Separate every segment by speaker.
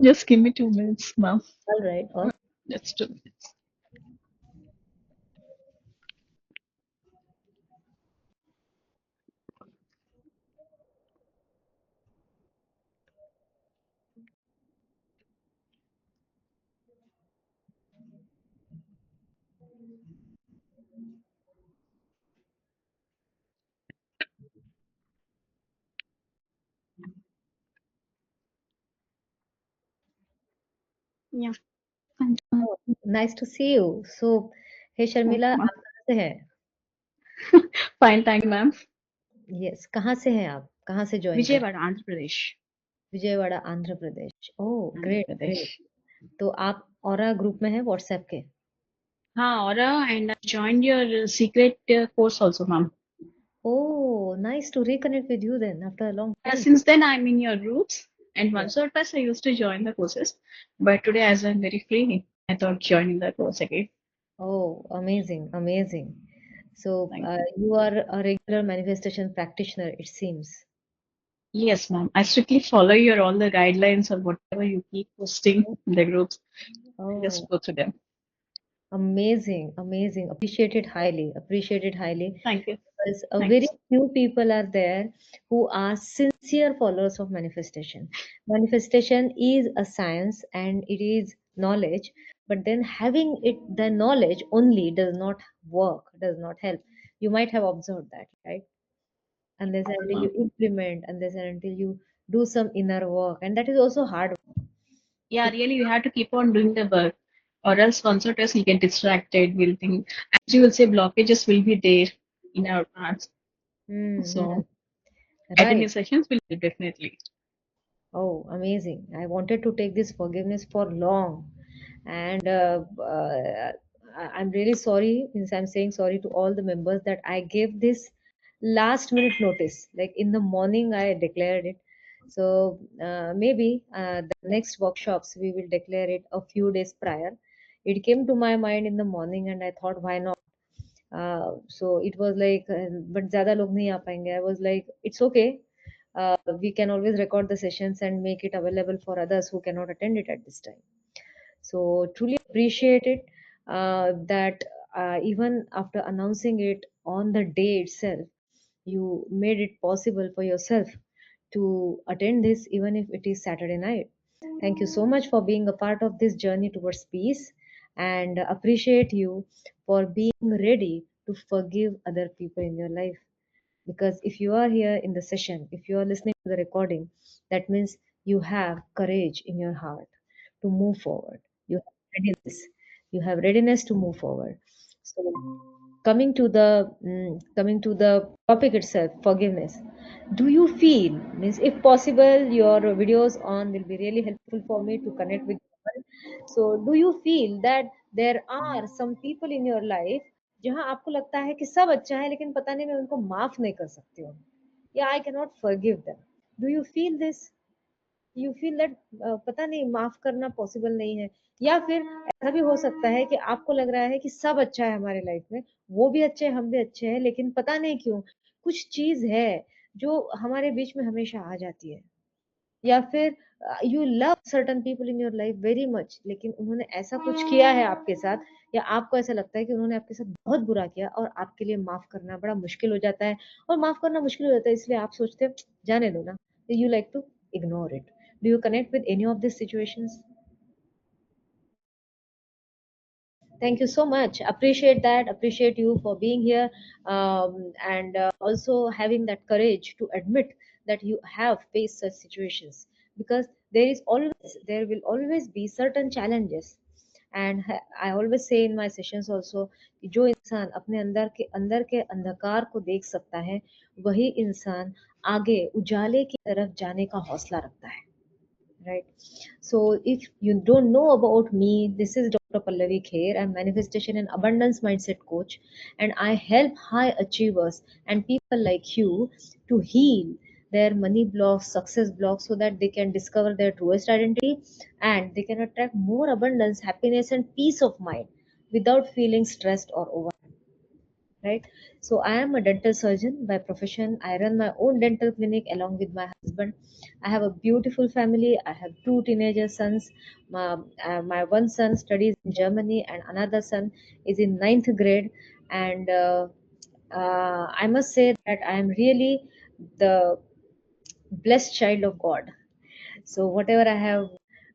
Speaker 1: Just give me 2 minutes, ma'am.
Speaker 2: All right. Awesome.
Speaker 1: Just 2 minutes. Yeah. Thank you.
Speaker 2: Oh, nice to see you. So, hey
Speaker 1: Thank
Speaker 2: Sharmila,
Speaker 1: you, ma'am.
Speaker 2: आप कहाँ से हैं?
Speaker 1: Fine, thank you, ma'am.
Speaker 2: Yes, कहाँ से हैं आप? कहाँ से ज्वाइन कर?
Speaker 1: Vijayawada, Andhra Pradesh.
Speaker 2: Vijayawada, Andhra Pradesh. Oh,
Speaker 1: Andhra
Speaker 2: great, great.
Speaker 1: Pradesh.
Speaker 2: तो आप औरा ग्रुप में हैं व्हाट्सएप के?
Speaker 1: हाँ, Aura, and I joined your secret course also, ma'am.
Speaker 2: Oh, nice to reconnect with you then after a long
Speaker 1: Yeah,
Speaker 2: time.
Speaker 1: since then I'm in your groups, and
Speaker 2: Yeah.
Speaker 1: once or twice I used to join the courses, but today as I'm very free, I thought joining the course again.
Speaker 2: Oh, amazing, amazing. So,
Speaker 1: Thank you.
Speaker 2: you are a regular manifestation practitioner, it seems.
Speaker 1: Yes, ma'am. I strictly follow your all the guidelines or whatever you keep posting in the groups. I just
Speaker 2: Oh,
Speaker 1: go through them.
Speaker 2: amazing, amazing. Appreciated highly, appreciated highly.
Speaker 1: Thank you.
Speaker 2: Because a
Speaker 1: Thank you,
Speaker 2: very
Speaker 1: sir.
Speaker 2: few people are there who are sincere followers of manifestation. Manifestation is a science and it is knowledge, but then having it, the knowledge only does not work, does not help. You might have observed that, right? Unless and until
Speaker 1: Ma'am.
Speaker 2: you implement, unless and until you do some inner work, and that is also hard.
Speaker 1: Yeah, really, we have to keep on doing the work, or else once or twice we get distracted. We'll think, as you will say, blockages will be there in our paths.
Speaker 2: Mm-hmm.
Speaker 1: So, attending
Speaker 2: Right.
Speaker 1: sessions will be definitely.
Speaker 2: Oh, amazing. I wanted to take this forgiveness for long. And I'm really sorry, means I'm saying sorry to all the members that I gave this last minute notice. Like in the morning, I declared it. So maybe the next workshops, we will declare it a few days prior. It came to my mind in the morning, and I thought, why not? So it was like, but ज़्यादा लोग नहीं आ पाएंगे. I was like, it's okay. We can always record the sessions and make it available for others who cannot attend it at this time. So truly appreciate it that even after announcing it on the day itself, you made it possible for yourself to attend this, even if it is Saturday night. Thank you so much for being a part of this journey towards peace, and appreciate you for being ready to forgive other people in your life. Because if you are here in the session, if you are listening to the recording, that means you have courage in your heart to move forward. You have readiness. You have readiness to move forward. So coming to the topic itself, forgiveness. Do you feel, means if possible, your videos on will be really helpful for me to connect with people. So do you feel that there are some people in your life जहाँ आपको लगता है कि सब अच्छा है लेकिन पता नहीं मैं उनको माफ नहीं कर सकती हूँ, या आई can not forgive them? Do you feel this? You feel that पता नहीं माफ करना पॉसिबल नहीं है? या फिर ऐसा भी हो सकता है कि आपको लग रहा है कि सब अच्छा है हमारे लाइफ में, वो भी अच्छे हैं हम भी अच्छे हैं, लेकिन पता नहीं क्यों कुछ चीज है जो हमारे बीच में हमेशा आ जाती है? या फिर you love certain people in your life very much, लेकिन उन्होंने ऐसा कुछ किया है आपके साथ, या आपको ऐसा लगता है कि उन्होंने आपके साथ बहुत बुरा किया और आपके लिए माफ करना बड़ा मुश्किल हो जाता है, और माफ करना मुश्किल हो जाता है इसलिए आप सोचते हैं जाने दो ना, you like to ignore it? Do you connect with any of this situations? Thank you so much. Appreciate that. Appreciate you for being here, and also having that courage to admit that you have faced such situations. Because there will always be certain challenges. And I always say in my sessions also कि जो इंसान अपने अंदर के अंधकार को देख सकता है, वही इंसान आगे उजाले की तरफ जाने का हौसला रखता है, right? So if you don't know about me, this is Dr. Pallavi Kher. I'm manifestation and abundance mindset coach, and I help high achievers and people like you to heal their money blocks, success blocks, so that they can discover their truest identity and they can attract more abundance, happiness, and peace of mind without feeling stressed or overwhelmed. right? So I am a dental surgeon by profession. I run my own dental clinic along with my husband. I have a beautiful family. I have two teenager sons. My one son studies in Germany, and another son is in ninth grade. And I must say that I am really the blessed child of God. So whatever I have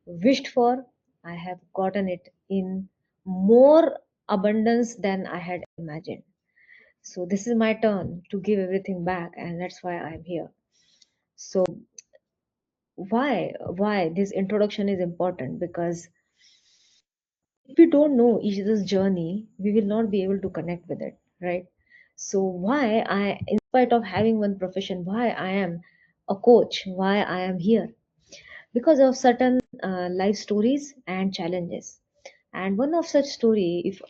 Speaker 2: wished for, I have gotten it in more abundance than I had imagined. So this is my turn to give everything back, and that's why I'm here. So why this introduction is important? Because if we don't know each other's journey, we will not be able to connect with it, right? So why I, in spite of having one profession, why I am a coach, why I am here? Because of certain life stories and challenges. And one of such story, if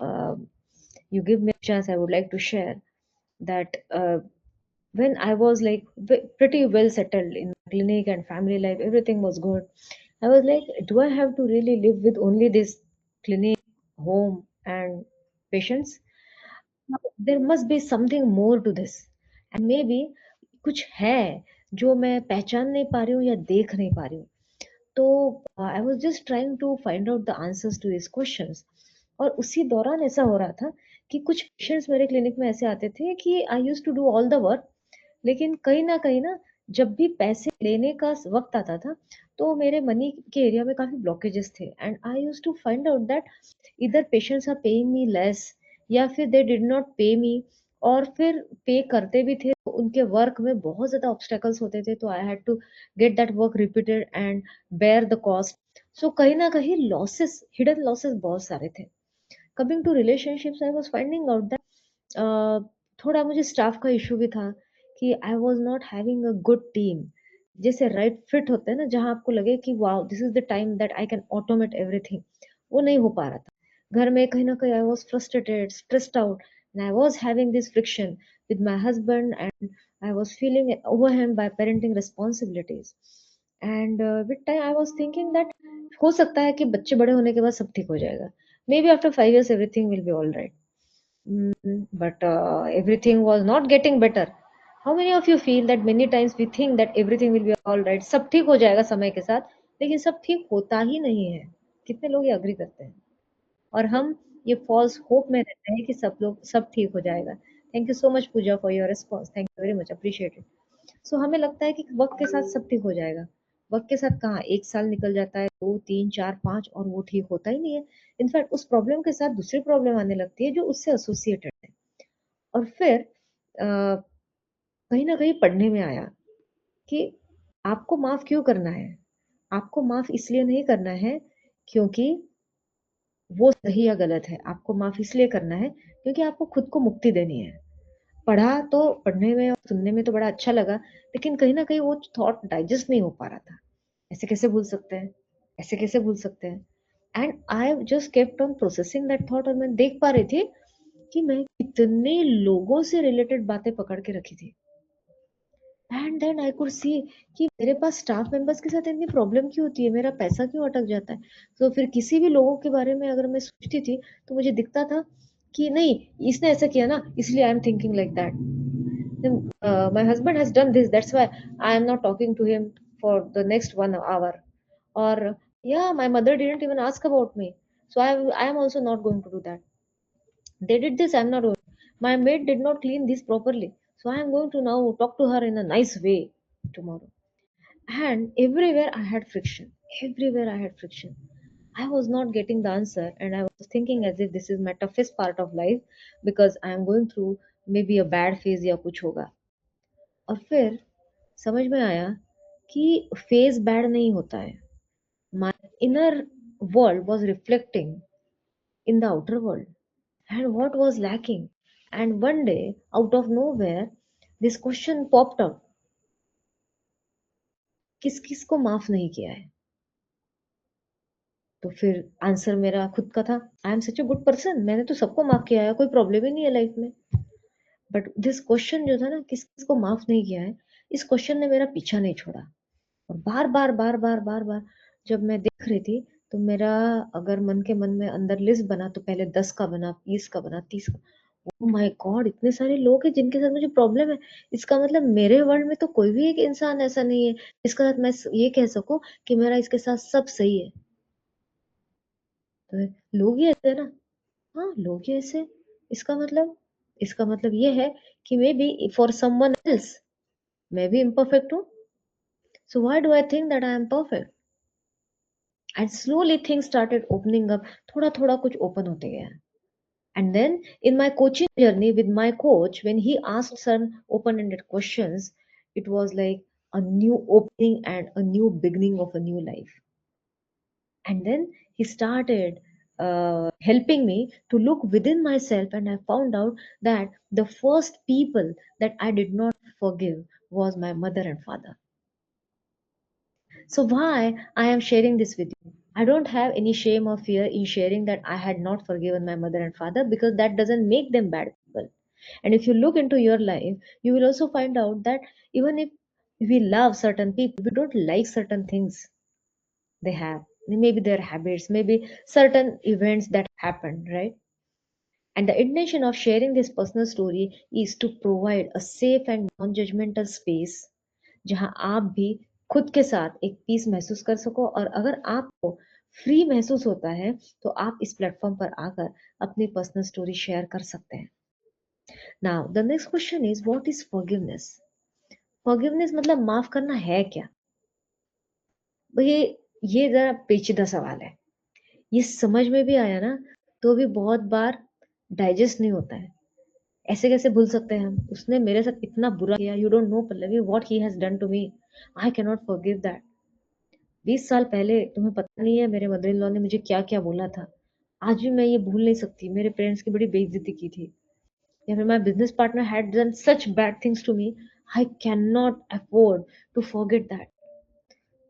Speaker 2: you give me a chance, I would like to share that when I was like pretty well settled in clinic and family life, everything was good. I was like, do I have to really live with only this clinic, home, and patients? There must be something more to this. And maybe कुछ है जो मैं पहचान नहीं पा रही हूँ या देख नहीं पा रही हूँ. तो I was just trying to find out the answers to this questions. और उसी दौरान ऐसा हो रहा था कि कुछ पेशेंट्स मेरे क्लिनिक में ऐसे आते थे कि I used to do all the work, लेकिन कहीं ना जब भी पैसे लेने का वक्त आता था तो मेरे मनी के एरिया में काफी ब्लॉकेजेस थे. And I used to find out that इधर patients are paying me less, या फिर दे डिड नॉट पे मी, और फिर पे करते भी थे तो उनके वर्क में बहुत ज्यादा ऑब्स्टेकल्स होते थे, तो I had to get that work repeated and bear the cost. So कहीं ना कहीं लॉसेस, हिडन लॉसेस बहुत सारे थे. Coming to relationships, I was finding out that थोड़ा मुझे स्टाफ का इशू भी था कि I was not having a good team. जैसे राइट फिट होते हैं ना, जहां आपको लगे कि wow this is the time that I can automate everything, वो नहीं हो पा रहा था. घर में कहीं ना कहीं I was frustrated, stressed out, and I was having this friction with my husband, and I was feeling overwhelmed by parenting responsibilities. And with time I was thinking that हो सकता है कि बच्चे बड़े होने के बाद सब ठीक हो जाएगा. Maybe after 5 years everything will be all right. But everything was not getting better. How many of you feel that many times we think that everything will be all right, सब ठीक हो जाएगा समय के साथ, लेकिन सब ठीक होता ही नहीं है. कितने लोग ये अग्री करते हैं? और हम ये फॉल्स होप में रहते हैं कि सब लोग सब ठीक हो जाएगा. Thank you so much Pooja for your response, thank you very much, appreciated. So हमें लगता है कि वक्त के साथ सब ठीक हो जाएगा. वक्त के साथ कहाँ, एक साल निकल जाता है, दो तीन चार पांच, और वो ठीक होता ही नहीं है. इनफैक्ट उस प्रॉब्लम के साथ दूसरी प्रॉब्लम आने लगती है जो उससे एसोसिएटेड है. और फिर कहीं ना कहीं पढ़ने में आया कि आपको माफ क्यों करना है. आपको माफ इसलिए नहीं करना है क्योंकि वो सही या गलत है. आपको माफ इसलिए करना है क्योंकि आपको खुद को मुक्ति देनी है. पढ़ा तो पढ़ने में और सुनने में तो बड़ा अच्छा लगा, लेकिन कहीं ना कहीं वो थॉट डाइजेस्ट नहीं हो पा रहा था. ऐसे कैसे भूल सकते हैं, ऐसे कैसे भूल सकते हैं. And I just kept on processing that thought, और मैं देख पा रही थी कि मैं कितने लोगों से रिलेटेड बातें पकड़ के रखी थी. And then I could see कि मेरे पास स्टाफ मेंबर्स के साथ इतनी प्रॉब्लम क्यों होती है, मेरा पैसा क्यों अटक जाता है. तो फिर किसी भी लोगों के बारे में अगर मैं सोचती थी तो मुझे दिखता था कि नहीं, इसने ऐसा किया ना इसलिए I am thinking like that. My husband has done this, that's why I am not talking to him for the next 1 hour. Or yeah, my mother didn't even ask about me, so I am also not going to do that. They did this, I'm not going. My maid did not clean this properly, so I am going to now talk to her in a nice way tomorrow. And everywhere I had friction. Everywhere I had friction. I was not getting the answer, and I was thinking as if this is my toughest part of life because I am going through maybe a bad phase या कुछ होगा. और फिर समझ में आया कि phase bad नहीं होता है. My inner world was reflecting in the outer world, and what was lacking. And one day, out of nowhere, this question popped up: किस किस को माफ नहीं किया है. तो फिर आंसर मेरा खुद का था. I am such a good person, मैंने तो सबको माफ किया है, कोई प्रॉब्लम ही नहीं है लाइफ में. बट दिस क्वेश्चन जो था ना, किस किस को माफ नहीं किया है, इस क्वेश्चन ने मेरा पीछा नहीं छोड़ा. और बार बार बार बार बार बार जब मैं देख रही थी, तो मेरा अगर मन के मन में अंदर लिस्ट बना तो पहले 10 का बना, 20 का बना, 30 का. ओह माय गॉड, इतने सारे लोग हैं जिनके साथ मुझे प्रॉब्लम है। इसका मतलब मेरे वर्ल्ड में तो कोई भी एक इंसान ऐसा नहीं है जिसके साथ मैं ये कह सकूं कि मेरा इसके साथ सब सही है। तो लोग ही ऐसे है ना। हाँ, लोग ही ऐसे। इसका मतलब ये है कि may be for someone else मैं भी इम्परफेक्ट हूँ। So why do I think that I am perfect? And slowly things started opening up. थोड़ा थोड़ा कुछ ओपन होते गया। And then in my coaching journey with my coach, when he asked some open-ended questions, it was like a new opening and a new beginning of a new life. And then he started helping me to look within myself, and I found out that the first people that I did not forgive was my mother and father. So why I am sharing this with you? I don't have any shame or fear in sharing that I had not forgiven my mother and father, because that doesn't make them bad people. And if you look into your life, you will also find out that even if we love certain people, we don't like certain things they have. Maybe their habits, maybe certain events that happened, right? And the intention of sharing this personal story is to provide a safe and non-judgmental space जहां आप भी खुद के साथ एक piece महसूस कर सको, और अगर आपको फ्री महसूस होता है तो आप इस प्लेटफॉर्म पर आकर अपनी पर्सनल स्टोरी शेयर कर सकते हैं। Now the next question is what is forgiveness? Forgiveness मतलब माफ करना है क्या? ये जरा पेचीदा सवाल है। ये समझ में भी आया ना तो भी बहुत बार डाइजेस्ट नहीं होता है। ऐसे कैसे भूल सकते हैं हम? उसने मेरे साथ इतना बुरा किया। You don't know Pallavi what he has done to me. I can not forgive that. 20 साल पहले तुम्हें पता नहीं है मेरे मदर इन लॉ ने मुझे क्या क्या बोला था। आज भी मैं ये भूल नहीं सकती। मेरे पेरेंट्स की बड़ी बेइज्जती की थी, या फिर my business partner had done such bad things to me. I can not afford to forget that.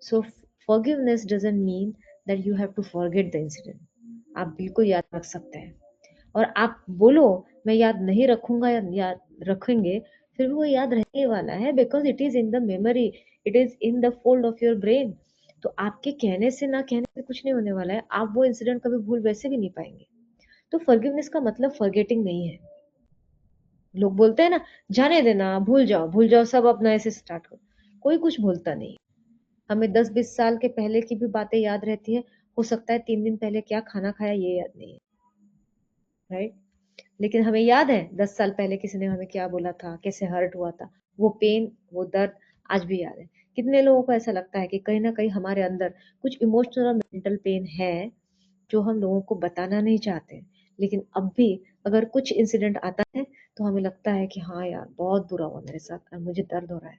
Speaker 2: So forgiveness doesn't mean that you have to forget the incident. आप बिल्कुल याद रख सकते हैं, और आप बोलो मैं याद नहीं रखूंगा या याद रखेंगे, फिर भी वो याद रहने वाला है, because it is in the memory, it is in the fold of your brain. तो आपके कहने से ना कहने से कुछ नहीं होने वाला है। आप वो इंसिडेंट कभी भूल वैसे भी नहीं पाएंगे। तो फॉरगिवनेस का मतलब फॉरगेटिंग नहीं है। लोग बोलते हैं ना, जाने देना, भूल जाओ सब अपना ऐसे स्टार्ट करो। कोई कुछ भूलता नहीं। हमें 10-20 साल के पहले की भी बातें याद रहती है। हो सकता है 3 दिन पहले क्या खाना खाया ये याद नहीं है, राइट? लेकिन हमें याद है 10 साल पहले किसी ने हमें क्या बोला था, कैसे हर्ट हुआ था। वो पेन, वो दर्द आज भी याद है। कितने लोगों को ऐसा लगता है कि कहीं ना कहीं हमारे अंदर कुछ इमोशनल और मेंटल पेन है जो हम लोगों को बताना नहीं चाहते, लेकिन अब भी अगर कुछ इंसिडेंट आता है तो हमें लगता है कि हाँ यार बहुत बुरा हुआ मेरे साथ और मुझे दर्द हो रहा है।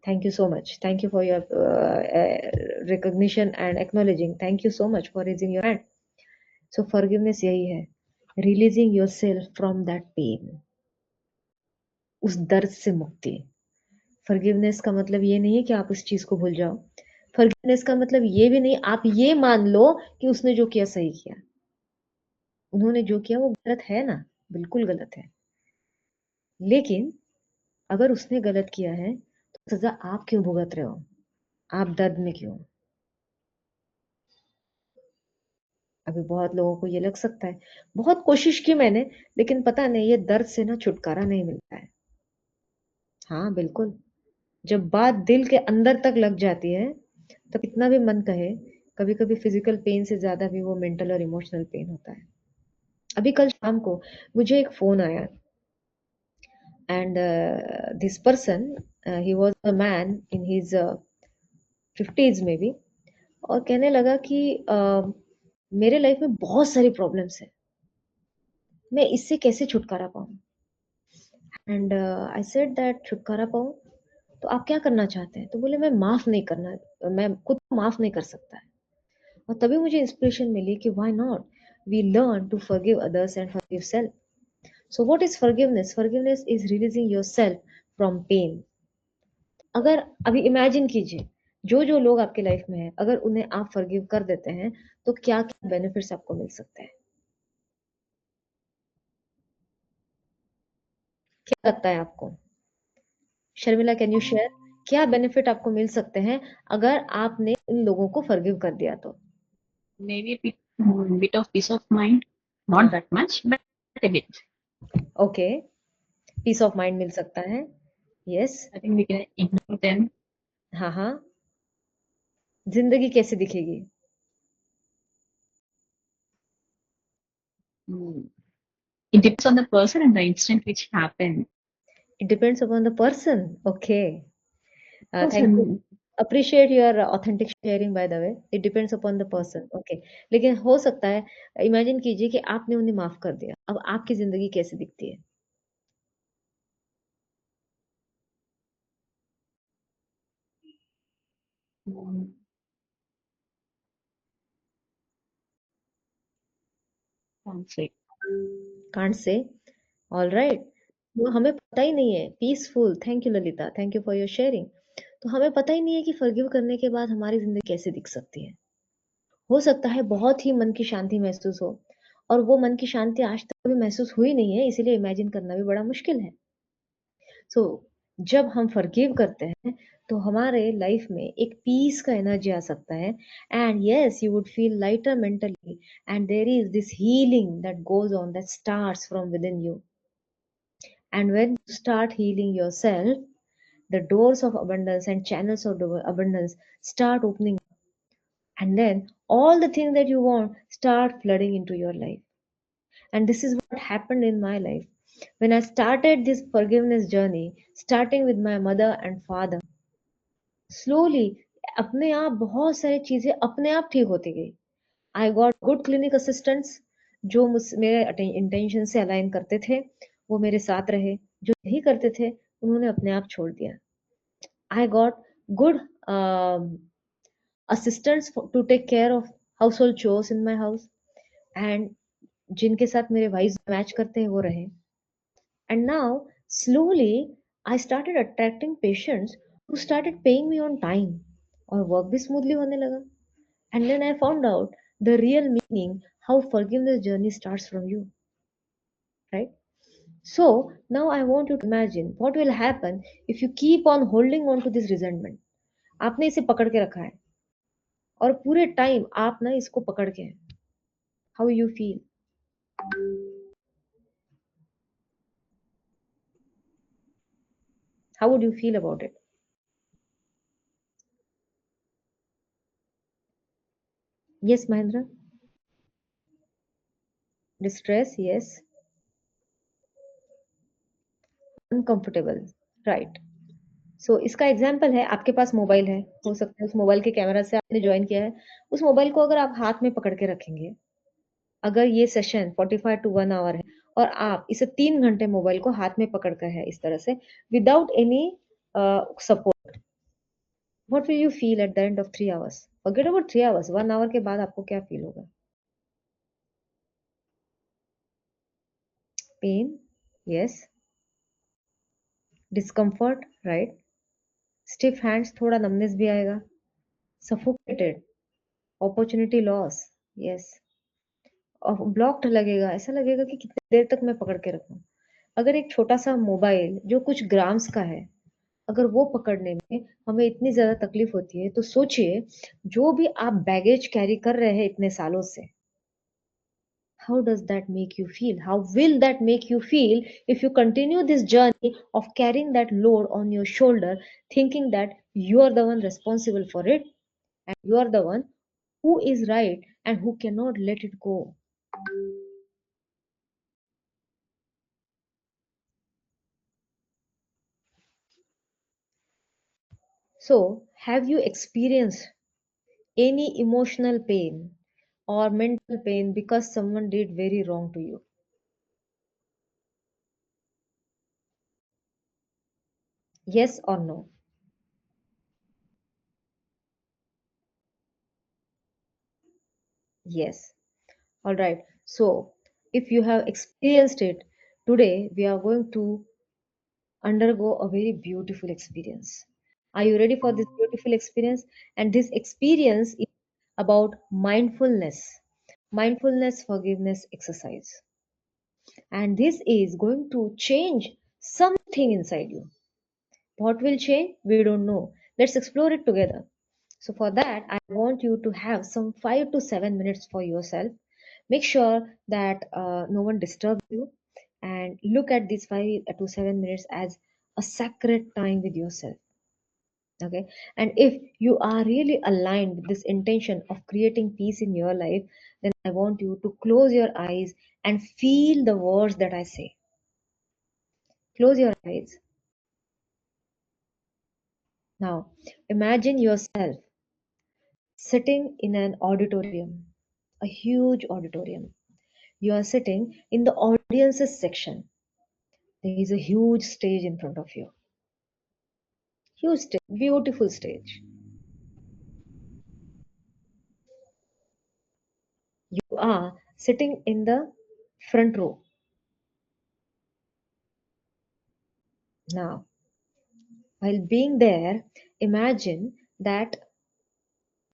Speaker 2: Thank you so much, thank you for your recognition and acknowledging. Thank you so much for raising your hand. So forgiveness यही है, releasing your self from that pain, उस दर्द से मुक्ति। फॉरगिवनेस का मतलब ये नहीं है कि आप उस चीज को भूल जाओ। फॉरगिवनेस का मतलब ये भी नहीं आप ये मान लो कि उसने जो किया सही किया। उन्होंने जो किया वो गलत है ना, बिल्कुल गलत है। लेकिन अगर उसने गलत किया है तो सजा आप क्यों भुगत रहे हो? आप दर्द में क्यों? अभी बहुत लोगों को ये लग सकता है बहुत कोशिश की मैंने, लेकिन पता नहीं ये दर्द से ना छुटकारा नहीं मिलता है। हाँ बिल्कुल, जब बात दिल के अंदर तक लग जाती है तो कितना भी मन कहे, कभी कभी फिजिकल पेन से ज्यादा भी वो मेंटल और इमोशनल पेन होता है। अभी कल शाम को मुझे एक फोन आया, and this person, he was a man in his 50s में भी, और कहने लगा कि मेरे लाइफ में बहुत सारी प्रॉब्लम्स है, मैं इससे कैसे छुटकारा पाऊँ। एंड आई सेड दैट छुटकारा पाऊँ तो आप क्या करना चाहते हैं? तो बोले मैं माफ नहीं करना, मैं खुद को माफ नहीं कर सकता है। और तभी मुझे इंस्पिरेशन मिली कि why not we learn to forgive others and forgive self. So what is forgiveness? Forgiveness is releasing yourself from pain. अगर अभी इमेजिन कीजिए जो जो लोग आपके लाइफ में हैं, अगर उन्हें आप फॉरगिव कर देते हैं तो क्या क्या बेनिफिट्स आपको मिल सकते हैं? क्या लगता है आपको? शर्मिला कैन यू शेयर क्या बेनिफिट आपको मिल सकते हैं अगर आपने इन लोगों को फॉरगिव कर दिया तो?
Speaker 1: Maybe a bit of peace of mind. Not
Speaker 2: हाँ,
Speaker 1: that much, but a bit.
Speaker 2: Okay, peace of mind मिल सकता है। Yes.
Speaker 1: I think we can ignore them.
Speaker 2: हाँ, हाँ। ज़िंदगी कैसे दिखेगी?
Speaker 1: Mm. It depends on the person and the incident which happened.
Speaker 2: It depends upon the person. Okay. Thank you.
Speaker 1: Person.
Speaker 2: Appreciate your authentic sharing by the way. It depends upon the person. Okay. लेकिन हो सकता है, imagine कीजिए कि आपने उन्हें माफ़ कर दिया। अब आपकी ज़िंदगी कैसे दिखती है?
Speaker 1: Mm. Can't say.
Speaker 2: Can't say. Alright. वो हमें पता ही नहीं है। Peaceful. Thank you Lalita. Thank you for your sharing. तो हमें पता ही नहीं है कि फॉरगिव करने के बाद हमारी ज़िंदगी कैसे दिख सकती है। हो सकता है बहुत ही मन की शांति महसूस हो, और वो मन की शांति आज तक कभी महसूस हुई नहीं है, इसीलिए इमेजिन करना भी बड़ा मुश्किल है। सो जब हम फॉरगिव करते हैं, तो हमारे लाइफ में एक पीस का एनर्जी आ सकता है, and yes you would feel lighter mentally, and there is this healing that goes on, that starts from with in you. And when you start healing yourself, the doors of abundance and channels of abundance start opening, and then all the things that you want start flooding into your life. And this is what happened in my life when I started this forgiveness journey, starting with my mother and father. Slowly अपने आप बहुत सारी चीजें अपने आप ठीक होती गई। I got good clinic assistants, जो मेरे इंटेंशन से अलाइन करते थे, वो मेरे साथ रहे। जो नहीं करते थे, उन्होंने अपने आप छोड़ दिया। I got good assistants to take care of household chores in my house, and जिनके साथ मेरे वाइज मैच करते हैं वो रहे। And now slowly I started attracting patients who started paying me on time, और वर्क भी स्मूथली होने लगा। And then I found out the real meaning, how forgiveness journey starts from you, right? So now I want you to imagine what will happen if you keep on holding on to this resentment. आपने इसे पकड़ के रखा है, और पूरे time आप ना इसको पकड़ के हैं। How you feel? How would you feel about it? Yes, Mahendra. Distress, yes. Uncomfortable, right. सो इसका एग्जाम्पल है, आपके पास मोबाइल है, हो सकता है उस मोबाइल के कैमरा से आपने ज्वाइन किया है। उस मोबाइल को अगर आप हाथ में पकड़ के रखेंगे, अगर ये सेशन 45 टू 1 आवर है, और आप इसे 3 घंटे मोबाइल को हाथ में पकड़ कर है इस तरह से, without any support, what will you feel at the end of 3 hours? Forget about 3 hours, 1 hour के बाद आपको क्या फील होगा? Pain, yes. Discomfort, right. Stiff hands, थोड़ा नमनेस भी आएगा। Suffocated, opportunity loss, yes. और ब्लॉक्ड लगेगा, ऐसा लगेगा कि कितनी देर तक मैं पकड़ के रखूं। अगर एक छोटा सा मोबाइल जो कुछ ग्राम्स का है, अगर वो पकड़ने में हमें इतनी ज्यादा तकलीफ होती है, तो सोचिए जो भी आप बैगेज कैरी कर रहे हैं इतने सालों से, how does that make you feel? How will that make you feel if you continue this journey of carrying that load on your shoulder, thinking that you are the one responsible for it, and you are the one who is right and who cannot let it go? So, have you experienced any emotional pain or mental pain because someone did very wrong to you? Yes or no? Yes. All right. So, if you have experienced it, today we are going to undergo a very beautiful experience. Are you ready for this beautiful experience? And this experience is about mindfulness, mindfulness forgiveness exercise. And this is going to change something inside you. What will change? We don't know. Let's explore it together. So, for that, I want you to have some 5 to 7 minutes for yourself. Make sure that no one disturbs you, and look at these 5 to 7 minutes as a sacred time with yourself. Okay, and if you are really aligned with this intention of creating peace in your life, then I want you to close your eyes and feel the words that I say. Close your eyes. Now imagine yourself sitting in an auditorium, a huge auditorium. You are sitting in the audiences section. There is a huge stage in front of you. Huge stage, beautiful stage. You are sitting in the front row. Now, while being there, imagine that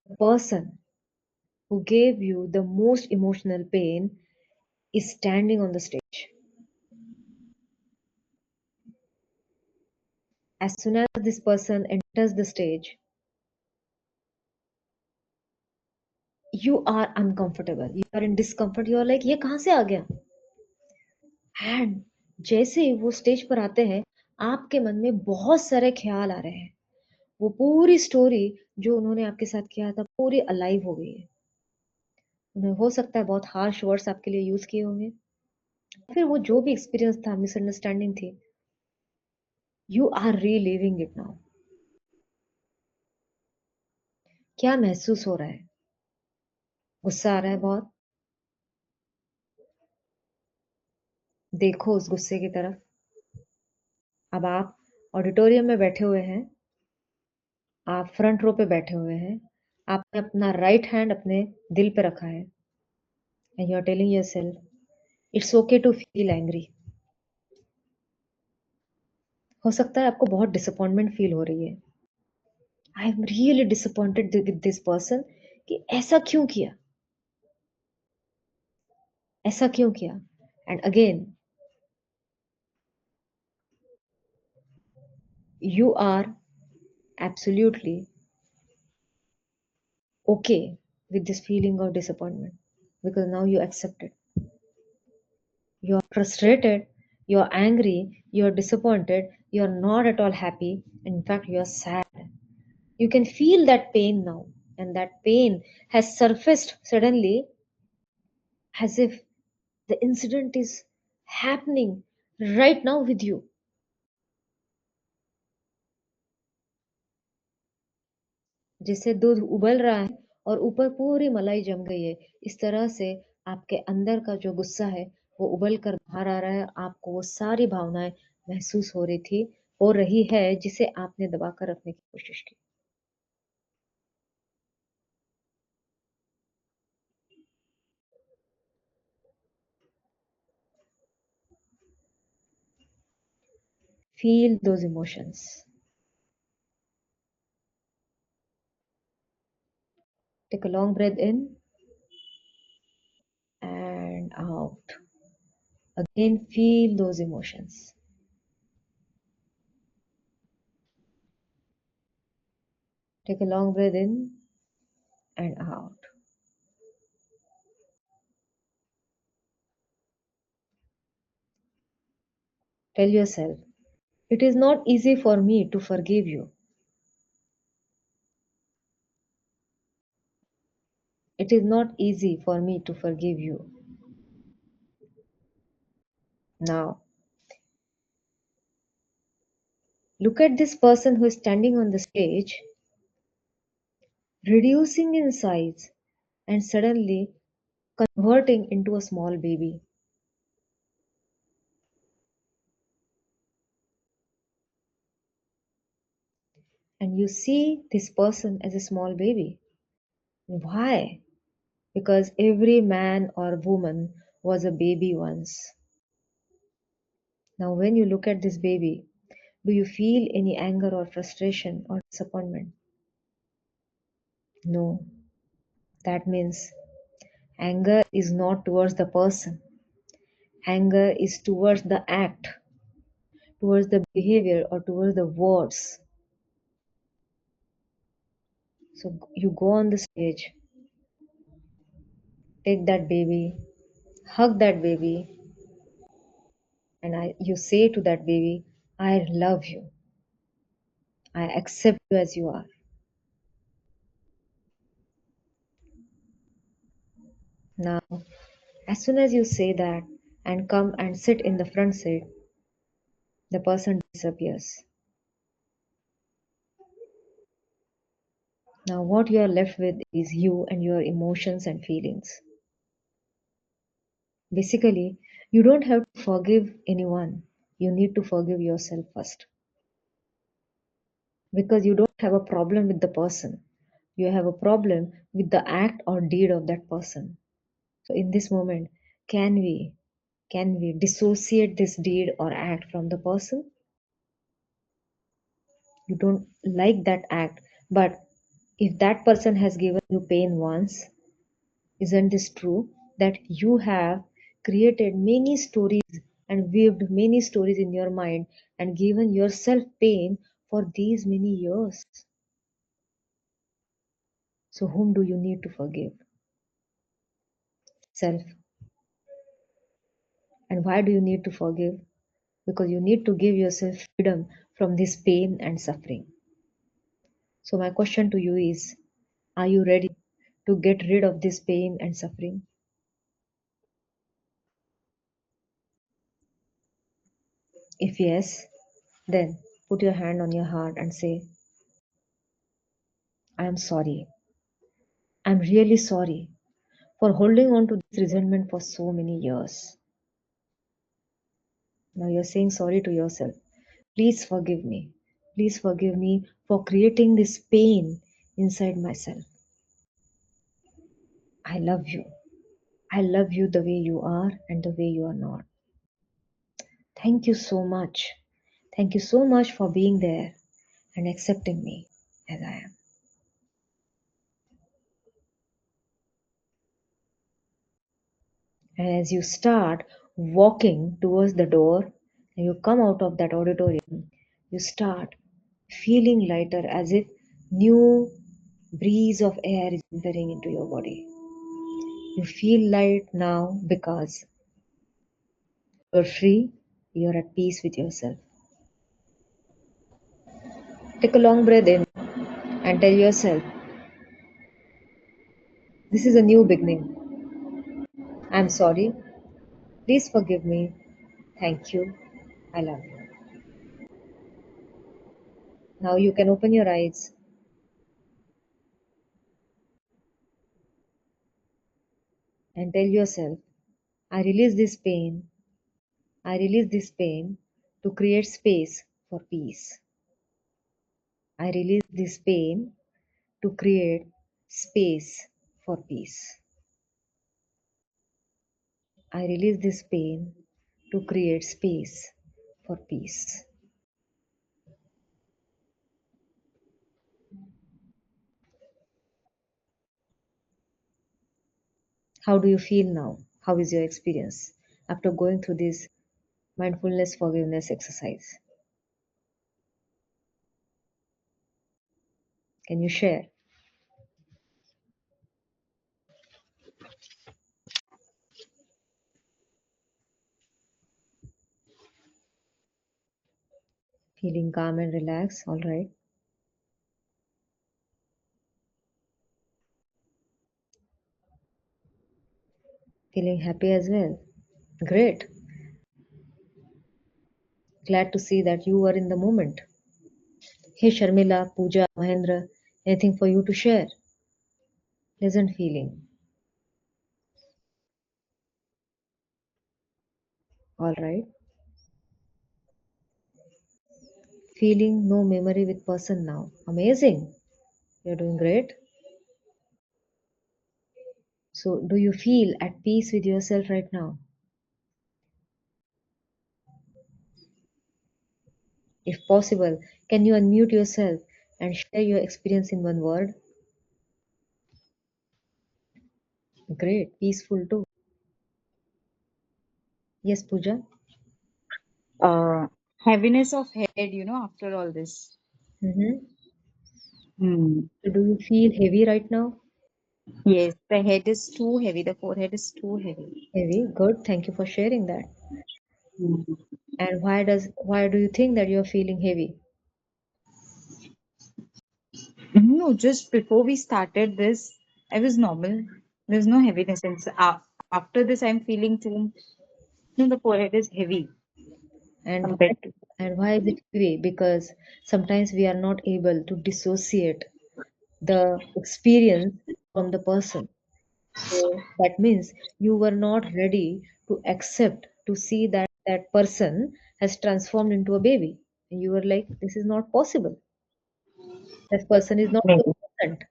Speaker 2: the person who gave you the most emotional pain is standing on the stage. As soon as this person enters the stage, you are uncomfortable. You are in discomfort. You are like, ये कहाँ से आ गया? And जैसे ही वो stage पर आते हैं, आपके मन में बहुत सारे ख्याल आ रहे हैं. वो पूरी स्टोरी जो उन्होंने आपके साथ किया था, पूरी अलाइव हो गई है. उन्हें हो सकता है बहुत हार्श वर्ड्स आपके लिए यूज किए होंगे. फिर वो जो भी एक्सपीरियंस था, मिसअंडरस्टैंडिंग थी, you are reliving it now. क्या महसूस हो रहा है? गुस्सा आ रहा है बहुत? देखो उस गुस्से की तरफ. अब आप ऑडिटोरियम में बैठे हुए हैं, आप फ्रंट रो पे बैठे हुए हैं, आपने अपना राइट हैंड अपने दिल पे रखा है, and you are telling yourself it's okay to feel angry. हो सकता है आपको बहुत डिसअपॉइंटमेंट फील हो रही है. I am really disappointed with this person कि ऐसा क्यों किया, ऐसा क्यों किया. And again you are absolutely okay with this feeling of disappointment, because now you accept it. You're frustrated, you're angry, you're disappointed, you're not at all happy. In fact, you're sad. You can feel that pain now, and that pain has surfaced suddenly as if the incident is happening right now with you. जिससे दूध उबल रहा है और ऊपर पूरी मलाई जम गई है, इस तरह से आपके अंदर का जो गुस्सा है वो उबल कर बाहर आ रहा है. आपको वो सारी भावनाएं महसूस हो रही थी, हो रही है, जिसे आपने दबा कर रखने की कोशिश की. Feel those emotions. Take a long breath in and out. Again, feel those emotions. Take a long breath in and out. Tell yourself, it is not easy for me to forgive you. It is not easy for me to forgive you. Now, look at this person who is standing on the stage, reducing in size and suddenly converting into a small baby. And you see this person as a small baby. Why? Because every man or woman was a baby once. Now, when you look at this baby, do you feel any anger or frustration or disappointment? No. That means anger is not towards the person, anger is towards the act, towards the behavior, or towards the words. So you go on the stage, take that baby, hug that baby, and you say to that baby, I love you. I accept you as you are. Now, as soon as you say that and come and sit in the front seat, the person disappears. Now, what you are left with is you and your emotions and feelings. Basically, you don't have to forgive anyone. You need to forgive yourself first. Because you don't have a problem with the person. You have a problem with the act or deed of that person. So in this moment, can we dissociate this deed or act from the person? You don't like that act, but if that person has given you pain once, isn't this true that you have created many stories and weaved many stories in your mind and given yourself pain for these many years? So whom do you need to forgive? Self. And why do you need to forgive? Because you need to give yourself freedom from this pain and suffering. So my question to you is, are you ready to get rid of this pain and suffering? If yes, then put your hand on your heart and say, I am sorry. I'm really sorry for holding on to this resentment for so many years. Now you're saying sorry to yourself. Please forgive me. Please forgive me for creating this pain inside myself. I love you. I love you the way you are and the way you are not. Thank you so much. Thank you so much for being there and accepting me as I am. And as you start walking towards the door and you come out of that auditorium, you start feeling lighter as if new breeze of air is entering into your body. You feel light now because you're free, you're at peace with yourself. Take a long breath in and tell yourself, this is a new beginning. I'm sorry. Please forgive me. Thank you. I love you. Now you can open your eyes and tell yourself, I release this pain. I release this pain to create space for peace. I release this pain to create space for peace. I release this pain to create space for peace. How do you feel now? How is your experience after going through this mindfulness forgiveness exercise? Can you share? Feeling calm and relaxed? All right. Feeling happy as well? Great. Glad to see that you were in the moment. Hey Sharmila, Pooja, Mahendra, anything for you to share? Pleasant feeling. All right. Feeling no memory with person now. Amazing. You're doing great. So, do you feel at peace with yourself right now? If possible, can you unmute yourself and share your experience in one word? Great. Peaceful too. Yes, Pooja.
Speaker 3: uh, Heaviness of head, after all this.
Speaker 2: Mm-hmm.
Speaker 3: Hmm.
Speaker 2: So, do you feel heavy right now?
Speaker 3: Yes, the head is too heavy. The forehead is too heavy.
Speaker 2: Heavy. Good. Thank you for sharing that. And why do you think that you're feeling heavy?
Speaker 3: No, just before we started this, I was normal. There's no heaviness. And after this, I'm feeling too. No, the forehead is heavy
Speaker 2: And why,
Speaker 3: compared to.
Speaker 2: and why is it heavy? Because sometimes we are not able to dissociate the experience from the person. So that means you were not ready to accept to see that that person has transformed into a baby. And you were like, this is not possible. That person is not so
Speaker 3: Maybe.
Speaker 2: innocent.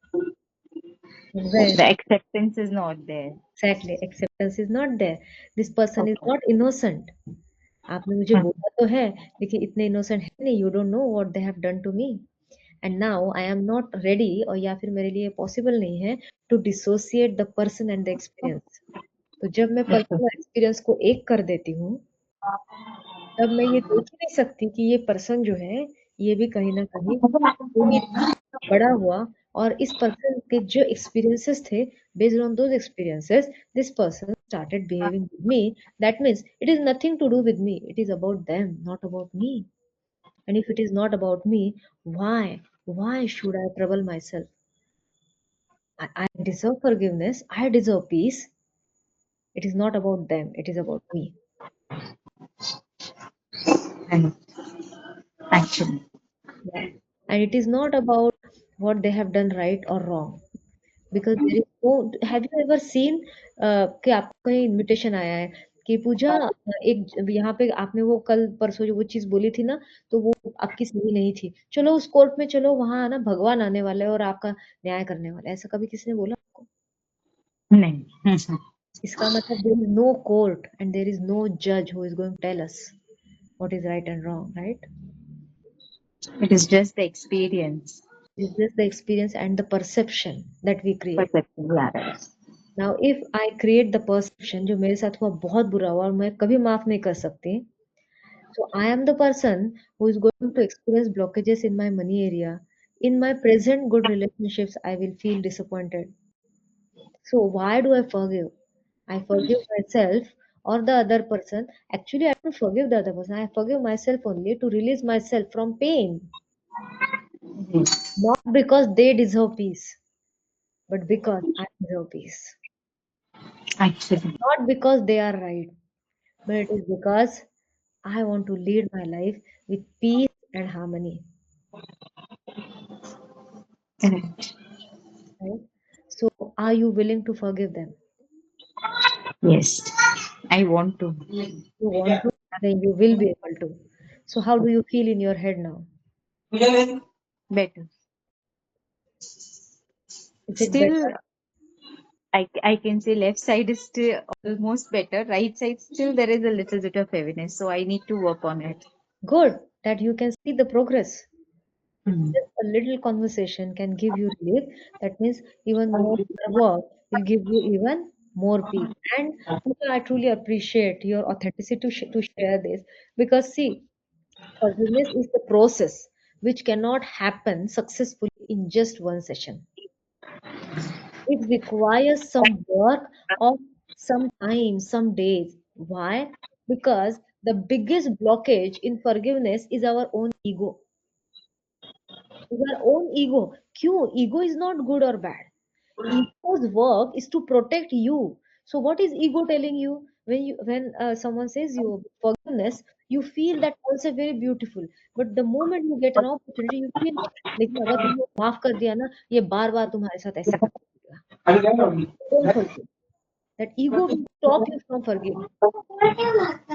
Speaker 2: And when
Speaker 3: The acceptance is not there.
Speaker 2: exactly acceptance is not there, this person is
Speaker 3: Okay.
Speaker 2: not innocent. आपने मुझे
Speaker 3: Hmm.
Speaker 2: बोला तो है लेकिन इतने innocent है नहीं, you don't know what they have done to me. And now I am not ready, और या फिर मेरे लिए पॉसिबल नहीं है to dissociate the person and the experience. तो जब मैं
Speaker 3: Okay.
Speaker 2: पर्सन और एक्सपीरियंस को एक कर देती हूँ, तब मैं ये देख ही नहीं सकती कि ये पर्सन जो है, ये भी कहीं न कहीं कोई था, बड़ा हुआ, और इस पर्सन के जो एक्सपीरियंसेस थे, based on those experiences, this person started behaving with me. That means it is nothing to do with me, it is about them, not about me. And if it is not about me, why should I trouble myself? I deserve forgiveness, I deserve peace. It is not about them, it is about me.
Speaker 3: And actually,
Speaker 2: Yeah. And it is not about what they have done right or wrong. Because there is no, have you ever seen कि आपको कहीं invitation आया है कि पूजा एक यहाँ पे आपने वो कल परसों जो वो चीज़ बोली थी ना, तो वो आपकी सही नहीं थी। चलो उस कोर्ट में चलो, वहाँ ना भगवान आने वाला है और आपका न्याय करने वाला है। ऐसा कभी किसी ने बोला आपको?
Speaker 3: नहीं.
Speaker 2: इसका मतलब there is no court and there is no judge who is going to tell us what is right and wrong, right?
Speaker 3: It is just the experience.
Speaker 2: It's just the experience and the perception that we create.
Speaker 3: Perception. Yeah.
Speaker 2: Now, if I create the perception जो मेरे साथ हुआ बहुत बुरा हुआ और मैं कभी माफ नहीं कर सकती, so I am the person who is going to experience blockages in my money area. In my present good relationships, I will feel disappointed. So why do I forgive? I forgive myself or the other person. Actually, I don't forgive the other person. I forgive myself only to release myself from pain.
Speaker 3: Yes.
Speaker 2: Not because they deserve peace, but because I deserve peace.
Speaker 3: Actually.
Speaker 2: Not because they are right, but it is because I want to lead my life with peace and harmony.
Speaker 3: Correct.
Speaker 2: Right? So, are you willing to forgive them?
Speaker 3: Yes. I want to.
Speaker 2: You want to, then you will be able to. So, how do you feel in your head now?
Speaker 3: Better.
Speaker 2: Is it
Speaker 3: Still,
Speaker 2: better?
Speaker 3: I can say left side is still almost better. Right side still there is a little bit of heaviness, so I need to work on it.
Speaker 2: Good that you can see the progress.
Speaker 3: Hmm.
Speaker 2: Just a little conversation can give you relief. That means even more work will give you even more peace. And Pooja, I truly appreciate your authenticity to share this, because see, forgiveness is the process which cannot happen successfully in just one session. It requires some work of some time, some days. Why? Because the biggest blockage in forgiveness is our own ego. Is our own ego. Q, ego is not good or bad. Ego's work is to protect you. So what is ego telling you? When someone says you forgiveness, you feel that concept very beautiful. But the moment you get an opportunity, you feel, लेकिन अगर तुमने माफ कर दिया ना, ये बार बार तुम्हारे साथ ऐसे करेगा. Don't forgive. That ego will stop you from forgiving.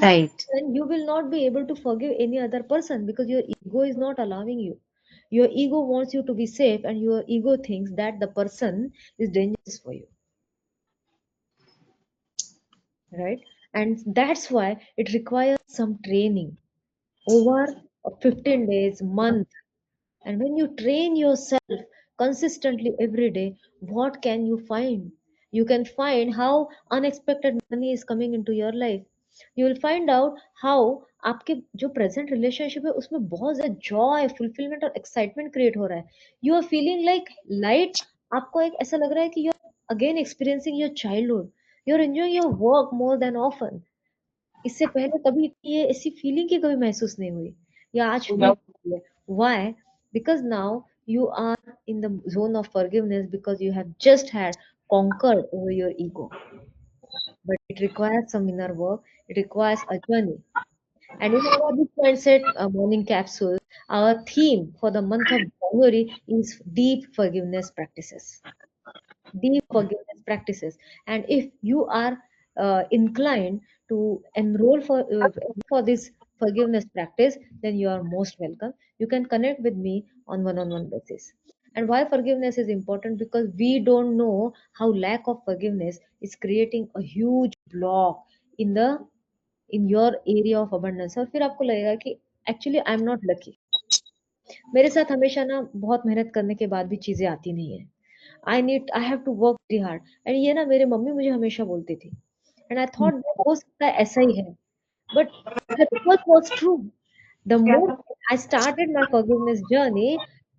Speaker 3: Right.
Speaker 2: Then you will not be able to forgive any other person because your ego is not allowing you. Your ego wants you to be safe, and your ego thinks that the person is dangerous for you, right? And that's why it requires some training over 15 days, month. And when you train yourself consistently every day, what can you find? You can find how unexpected money is coming into your life. You will find out how आपके जो present relationship है उसमें बहुत ज़्यादा joy, fulfillment और excitement create हो रहा है. You are feeling like light. आपको एक ऐसा लग रहा है कि you are again experiencing your childhood. You're enjoying your work more than often. इससे पहले कभी ये ऐसी फीलिंग की कभी महसूस नहीं हुई या आज फील होती है. Why? Because now you are in the zone of forgiveness because you have just had conquered over your ego. But it requires some inner work. It requires a journey. And in our Big Mindset morning capsule, our theme for the month of January is deep forgiveness practices. Deep forgiveness practices. And if you are inclined to enroll for this forgiveness practice, then you are most welcome. You can connect with me on one-on-one basis. And why forgiveness is important? Because we don't know how lack of forgiveness is creating a huge block in the in your area of abundance. और फिर आपको लगेगा कि actually I am not lucky. मेरे साथ हमेशा ना बहुत मेहनत करने के बाद भी चीजें आती नहीं है. I have to work very hard. And ये ना मेरे मम्मी मुझे हमेशा बोलती थी. एंड आई थॉट हो सकता है ऐसा ही है. But the reverse was true. The moment I started my forgiveness journey,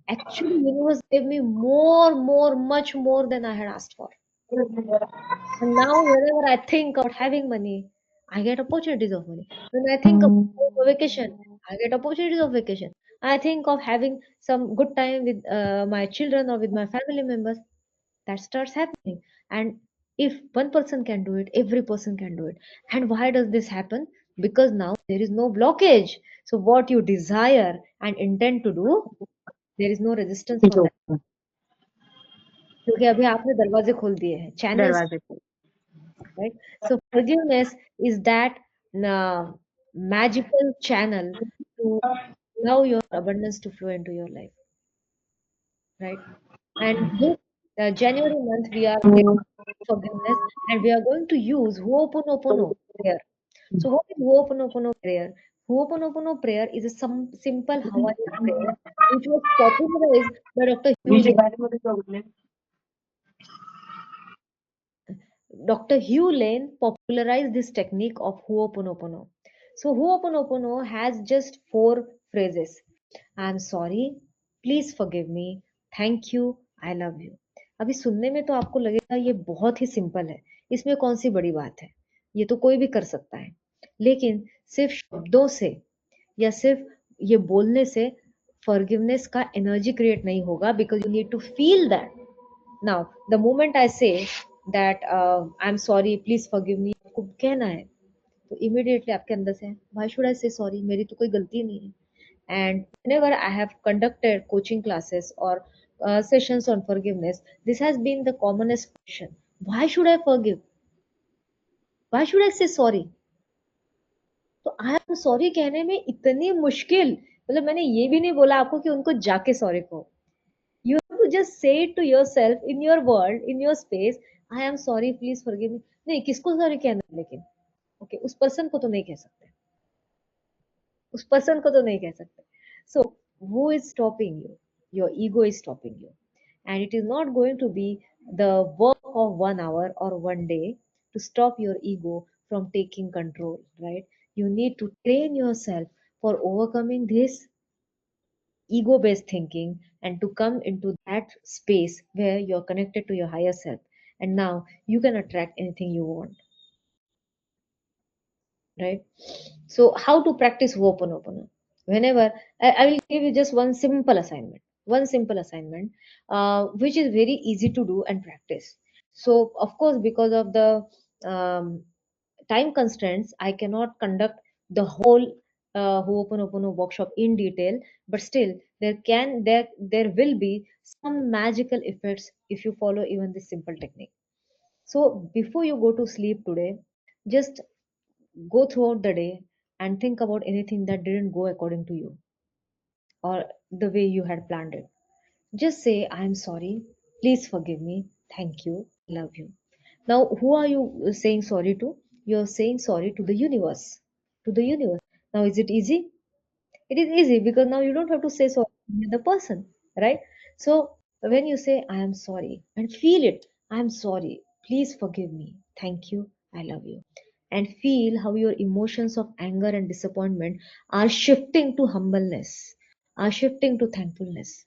Speaker 2: actually universe gave me much more than I had asked for. And now, whenever I think about having money, I get opportunities of money. When I think of going for vacation, I get opportunities of vacation. I think of having some good time with my children or with my family members. That starts happening. And if one person can do it, every person can do it. And why does this happen? Because now there is no blockage. So, what you desire and intend to do, there is no resistance for that. क्योंकि अभी आपने दरवाजे खोल दिए हैं. Channels,
Speaker 3: दरवाजे पे.
Speaker 2: right? So forgiveness is that magical channel to allow your abundance to flow into your life, right? And this January month, we are forgiveness, and we are going to use Ho'oponopono prayer. So, what is Ho'oponopono prayer? Ho'oponopono prayer is a simple Hawaiian prayer which was popularized by Dr. Hugh Lane. Dr. Hugh Lane popularized this technique of Ho'oponopono. So Ho'oponopono has just 4 phrases. I'm sorry, please forgive me, thank you, I love you. अभी सुनने में तो आपको लगेगा ये बहुत ही simple है. इसमें कौन सी बड़ी बात है? ये तो कोई भी कर सकता है. लेकिन सिर्फ शब्दों से या सिर्फ ये बोलने से forgiveness का एनर्जी क्रिएट नहीं होगा because you need to feel that. Now, the moment I say that I'm sorry, please forgive me, आपको कहना है तो immediately आपके अंदर से why should I say sorry? मेरी तो कोई गलती नहीं है. And whenever I have conducted coaching classes or sessions on forgiveness, this has been the commonest question. Why should I forgive? Why should I say sorry? तो I am sorry कहने में इतनी मुश्किल, मतलब मैंने ये भी नहीं बोला आपको कि उनको जाके सॉरी कहो. You have to just say it to yourself in your world, in your space. I am sorry, please forgive me. नहीं, किसको सॉरी कहना है लेकिन? ओके, उस पर्सन को तो नहीं कह सकते. उस पर्सन को तो नहीं कह सकते. So, who is stopping you? Your ego is stopping you. And it is not going to be the work of 1 hour or one day to stop your ego from taking control, right? You need to train yourself for overcoming this ego based thinking and to come into that space where you're connected to your higher self, and now you can attract anything you want, right? So how to practice Ho'oponopono? Whenever I will give you just one simple assignment, which is very easy to do and practice. So of course, because of the um, time constraints, I cannot conduct the whole Ho'oponopono workshop in detail, but still there will be some magical effects if you follow even this simple technique. So before you go to sleep today, just go throughout the day and think about anything that didn't go according to you or the way you had planned it. Just say, I'm sorry, please forgive me, thank you, love you. Now, who are you saying sorry to? You're saying sorry to the universe. To the universe. Now, is it easy? It is easy because now you don't have to say sorry to the other person, right? So, when you say, I am sorry, and feel it, I am sorry, please forgive me, thank you, I love you. And feel how your emotions of anger and disappointment are shifting to humbleness, are shifting to thankfulness.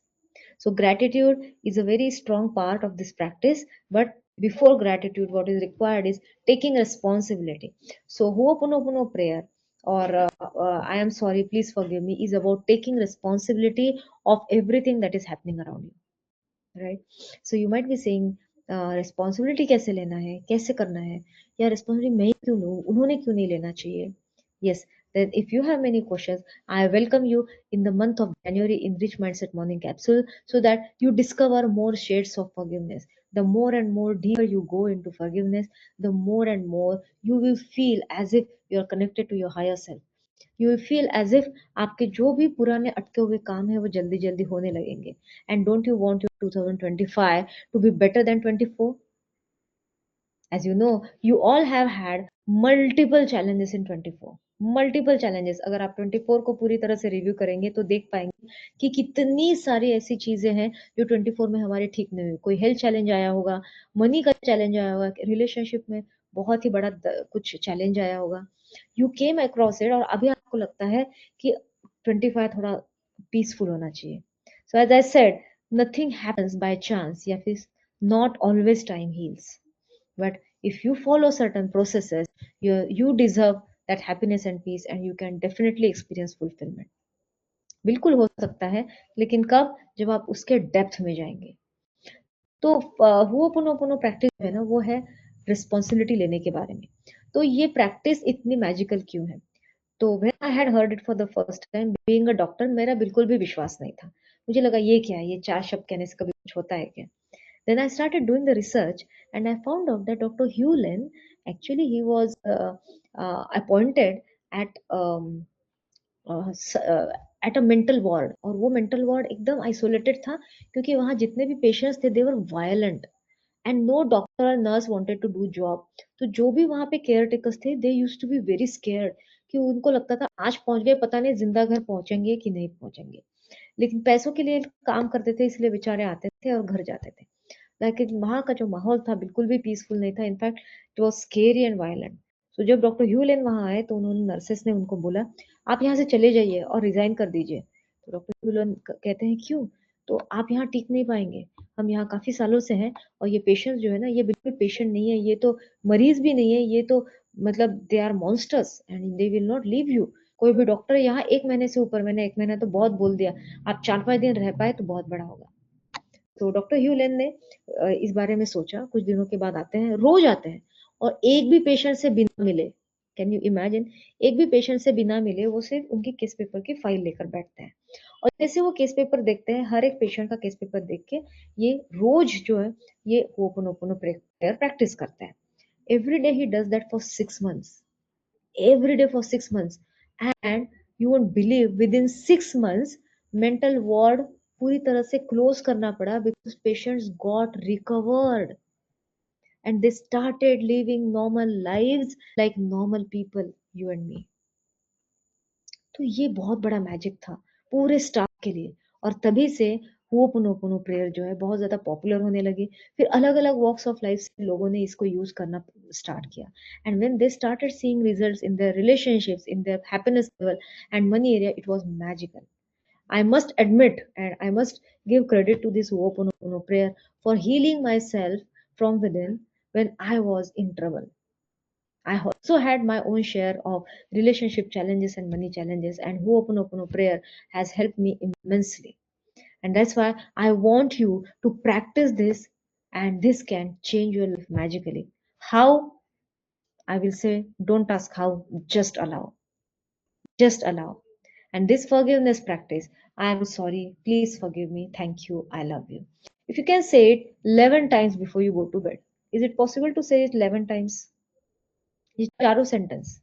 Speaker 2: So, gratitude is a very strong part of this practice, but before gratitude, what is required is taking responsibility. So Ho'oponopono prayer, or I am sorry, please forgive me, is about taking responsibility of everything that is happening around you, right? So you might be saying, responsibility कैसे लेना है, कैसे करना है, या responsibility मैं ही क्यों लूँ, उन्होंने क्यों नहीं लेना चाहिए? Yes, then if you have many questions, I welcome you in the month of January in Rich Mindset Morning Capsule, so that you discover more shades of forgiveness. The more and more deeper you go into forgiveness, the more and more you will feel as if you are connected to your higher self. You will feel as if आपके जो भी पुराने अटके हुए काम है वो जल्दी जल्दी होने लगेंगे. And don't you want your 2025 to be better than 24? As you know, you all have had multiple challenges in 24. Multiple challenges. अगर आप 24 को पूरी तरह से रिव्यू करेंगे तो देख पाएंगे कि कितनी सारी ऐसी चीजें हैं जो 24 में हमारे ठीक नहीं हुई. कोई हेल्थ चैलेंज आया होगा, मनी का चैलेंज आया होगा, रिलेशनशिप में बहुत ही बड़ा कुछ चैलेंज आया होगा. यू केम अक्रॉस इट, और अभी आपको लगता है कि 25 थोड़ा पीसफुल होना चाहिए. So as I said, nothing happens by chance, या फिर not always time heals. But if you follow certain processes, you deserve that happiness and peace, and you can definitely experience fulfillment. बिल्कुल हो सकता है, लेकिन कब? जब आप उसके डेप्थ में जाएंगे. तो हुओपोनोपोनो प्रैक्टिस है ना, वो है रिस्पॉन्सिबिलिटी लेने के बारे में. तो ये प्रैक्टिस इतनी मैजिकल क्यों है? तो when I had heard it for the first time, being a doctor, मेरा बिल्कुल भी विश्वास नहीं था. मुझे लगा ये क्या है, ये चार शब्द कहने से कभी कुछ होता है क्या? Then I started doing the research, and I found out that Dr. Hugh Lin, actually he was appointed at at a mental ward, और वो मेंटल वार्ड एकदम आइसोलेटेड था, क्योंकि वहां जितने भी पेशेंट्स थे, they were violent, and no doctor और nurse wanted to do job. तो जो भी वहां पे केयर टेकर्स थे, they used to be very scared, कि उनको लगता था आज पहुंच गए, पता नहीं जिंदा घर पहुंचेंगे कि नहीं पहुंचेंगे. लेकिन पैसों के लिए काम करते थे, इसलिए बेचारे आते थे और घर जाते थे. लेकिन वहाँ का जो माहौल था बिल्कुल भी पीसफुल नहीं था. In fact it was scary and violent. तो जब डॉक्टर ह्यूलेन वहाँ आए, तो उन्होंने, नर्सेस ने उनको बोला, आप यहाँ से चले जाइए और रिजाइन कर दीजिए. तो डॉक्टर ह्यूलेन कहते हैं, क्यों? तो आप यहाँ टिक नहीं पाएंगे, हम यहाँ काफी सालों से हैं, और ये पेशेंट जो है ना, ये बिल्कुल पेशेंट नहीं है, ये तो मरीज भी नहीं है, ये तो मतलब they are monsters and they will not leave you. कोई भी डॉक्टर यहाँ 1 महीने से ऊपर, मैंने 1 महीना तो बहुत बोल दिया, आप 4-5 दिन रह पाए तो बहुत बड़ा होगा. तो डॉक्टर ह्यूलेन ने इस बारे में सोचा. कुछ दिनों के बाद आते हैं, रोज आते हैं, और एक भी पेशेंट से बिना मिले, कैन यू इमेजिन, एक भी पेशेंट से बिना मिले वो सिर्फ उनकी केस पेपर की फाइल लेकर बैठते हैं. और जैसे वो केस पेपर देखते हैं, हर एक पेशेंट का केस पेपर देख के ये रोज जो है ये होपोनोपोनो प्रेयर प्रैक्टिस करते हैं. Every day he does that for 6 months. Every day for 6 months. And you won't believe, within 6 months mental ward पूरी तरह से क्लोज करना पड़ा, because patients got recovered and they started living normal lives like normal people, you and me. तो ये बहुत बड़ा magic था पूरे स्टाफ के लिए. और तभी से होपोनोपोनो प्रेयर जो है बहुत ज्यादा पॉपुलर होने लगी. फिर अलग अलग वॉक्स ऑफ लाइफ से लोगों ने इसको यूज करना स्टार्ट किया. And when they started seeing results in their relationships, in their happiness level and money area, it was magical. I must admit, and I must give credit to this Ho'oponopono prayer for healing myself from within when I was in trouble. I also had my own share of relationship challenges and money challenges, and Ho'oponopono prayer has helped me immensely. And that's why I want you to practice this, and this can change your life magically. How? I will say, don't ask how, just allow. Just allow. And this forgiveness practice, I am sorry, please forgive me, thank you, I love you. If you can say it 11 times before you go to bed, is it possible to say it 11 times? ये चारों sentence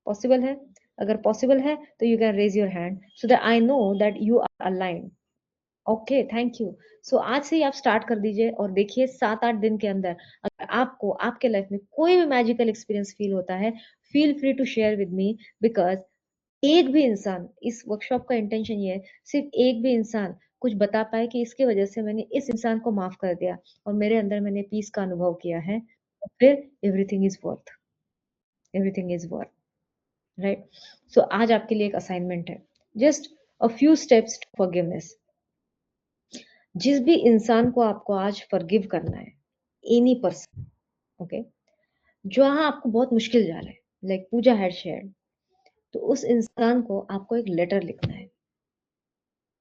Speaker 2: possible है? अगर possible है तो you can raise your hand, so that I know that you are aligned. Okay, thank you. So आज से ही आप start कर दीजिए, और देखिए 7-8 दिन के अंदर अगर आपको आपके लाइफ में कोई भी मैजिकल एक्सपीरियंस फील होता है, feel free to share with me. Because एक भी इंसान, इस वर्कशॉप का इंटेंशन ये है, सिर्फ एक भी इंसान कुछ बता पाए कि इसकी वजह से मैंने इस इंसान को माफ कर दिया और मेरे अंदर मैंने पीस का अनुभव किया है, फिर everything is worth, everything is worth, right? So आज आपके लिए एक असाइनमेंट है, just a few steps to forgiveness. जिस भी इंसान को आपको आज फॉरगिव करना है, any person, okay, जहाँ आपको बहुत मुश्किल जा रहा है, like Pooja had shared, तो उस इंसान को आपको एक लेटर लिखना है,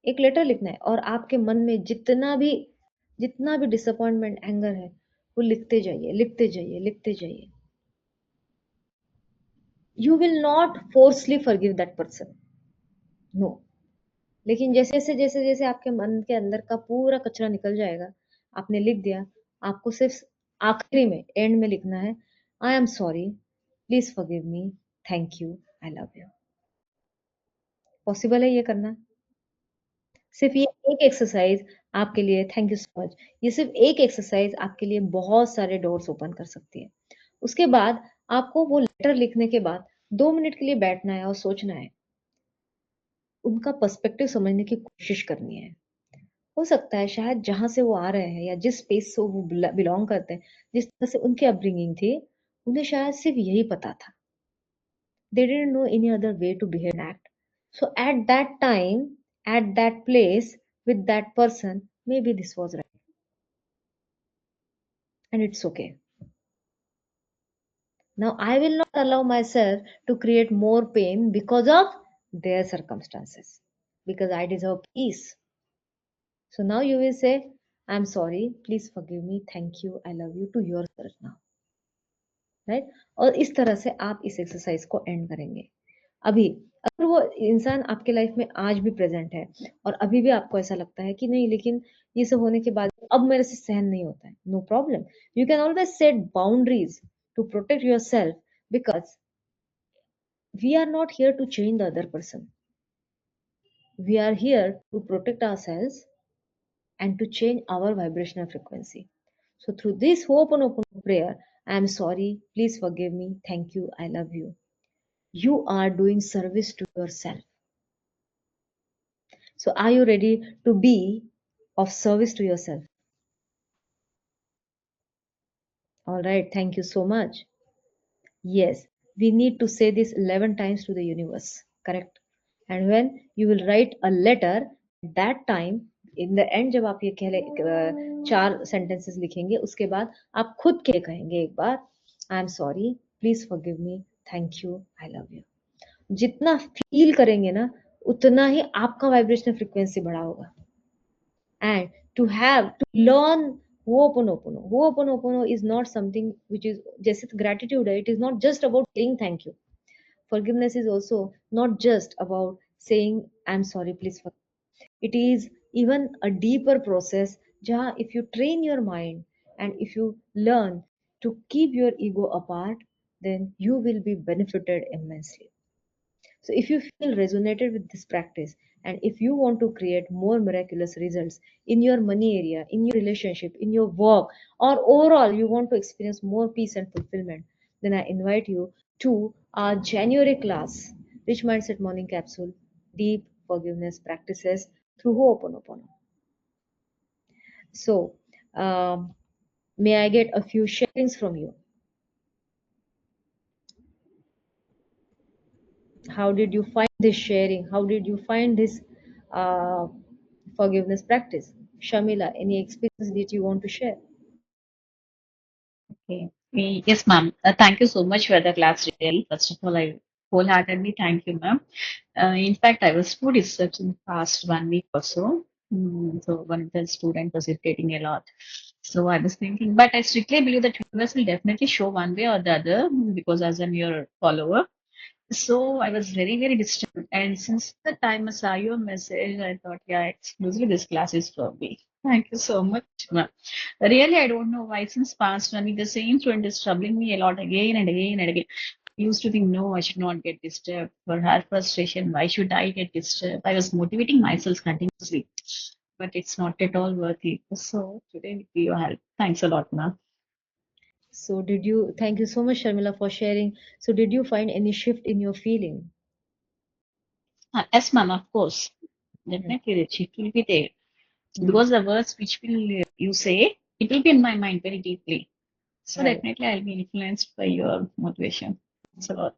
Speaker 2: एक लेटर लिखना है, और आपके मन में जितना भी डिसअपॉइंटमेंट, एंगर है, वो लिखते जाइए, लिखते जाइए, लिखते जाइए. You will not forcefully forgive that person, no. लेकिन जैसे आपके मन के अंदर का पूरा कचरा निकल जाएगा, आपने लिख दिया, आपको सिर्फ आखिरी में, एंड में लिखना है, I am sorry, please forgive me, thank you, I love you. Possible है ये करना? सिर्फ ये एक एक्सरसाइज आपके लिए, थैंक यू सो मच, ये सिर्फ एक एक्सरसाइज आपके लिए बहुत सारे डोर्स ओपन कर सकती है. उसके बाद आपको वो लेटर लिखने के बाद 2 मिनट के लिए बैठना है और सोचना है, उनका पर्सपेक्टिव समझने की कोशिश करनी है. हो सकता है शायद जहां से वो आ रहे हैं या जिस स्पेस से वो बिलोंग करते हैं, जिस तरह से उनकी अपब्रिंगिंग थी, उन्हें शायद सिर्फ यही पता था. They didn't know any other way to behave and act. So at that time, at that place, with that person, maybe this was right. And it's okay. Now I will not allow myself to create more pain because of their circumstances. Because I deserve peace. So now you will say, I'm sorry, please forgive me, thank you, I love you to yourself now. Right. और इस तरह से आप इस exercise को and करेंगे. अभी अगर वो इंसान आपके लाइफ में आज भी प्रेजेंट है और अभी भी आपको ऐसा लगता है कि नहीं, लेकिन ये सब होने के बाद अब मेरे से सहन नहीं होता है, no problem, you can always set boundaries to protect yourself, because we are not here to change the other person, we are here to protect ourselves and to change our vibrational frequency. So through this Ho'oponopono prayer, I am sorry, please forgive me, thank you, I love you. You are doing service to yourself. So are you ready to be of service to yourself? All right, thank you so much. Yes, we need to say this 11 times to the universe, correct? And when you will write a letter, at that time, in the end, जब आप ये 4 sentences लिखेंगे, उसके बाद आप खुद के कहेंगे एक बार, I am sorry, please forgive me, thank you, I love you. जितना फील करेंगे ना, उतना ही आपका वाइब्रेशनल फ्रीक्वेंसी बढ़ा होगा. And to learn Ho'oponopono. Ho'oponopono is not something which is just gratitude. It is not just about saying thank you. Forgiveness is also not just about saying I'm sorry, please forgive. It is even a deeper process. Jahan, if you train your mind and if you learn to keep your ego apart, then you will be benefited immensely. So, if you feel resonated with this practice, and if you want to create more miraculous results in your money area, in your relationship, in your work, or overall you want to experience more peace and fulfillment, then I invite you to our January class, Rich Mindset Morning Capsule, Deep Forgiveness Practices through Ho'oponopono. So, may I get a few sharings from you? How did you find this sharing? How did you find this uh, forgiveness practice? Shamila, any experience that you want to share?
Speaker 1: Okay. Yes, ma'am. Thank you so much for the class, really. First of all, I wholeheartedly thank you, ma'am. In fact, I was too disturbed in the past 1 week or so. So one of the student was irritating a lot. So I was thinking, but I strictly believe that universe will definitely show one way or the other because as I'm your follower. So I was very, very disturbed. And since the time I saw your message, I thought, yeah, exclusively this class is for me. Thank you so much, ma'am. Really, I don't know why since past 1 week the same student is troubling me a lot again and again and again. I used to think, no, I should not get disturbed. For her frustration, why should I get disturbed? I was motivating myself continuously, but it's not at all worth it. So today with your help, thanks a lot, ma'am.
Speaker 2: So, thank you so much, Shamila, for sharing. So, did you find any shift in your feeling?
Speaker 1: Yes, ma'am, of course. Definitely the shift will be there. Because the words which will you say, it will be in my mind very deeply. So
Speaker 2: Right.
Speaker 1: definitely I'll be influenced by your motivation. Thanks a lot.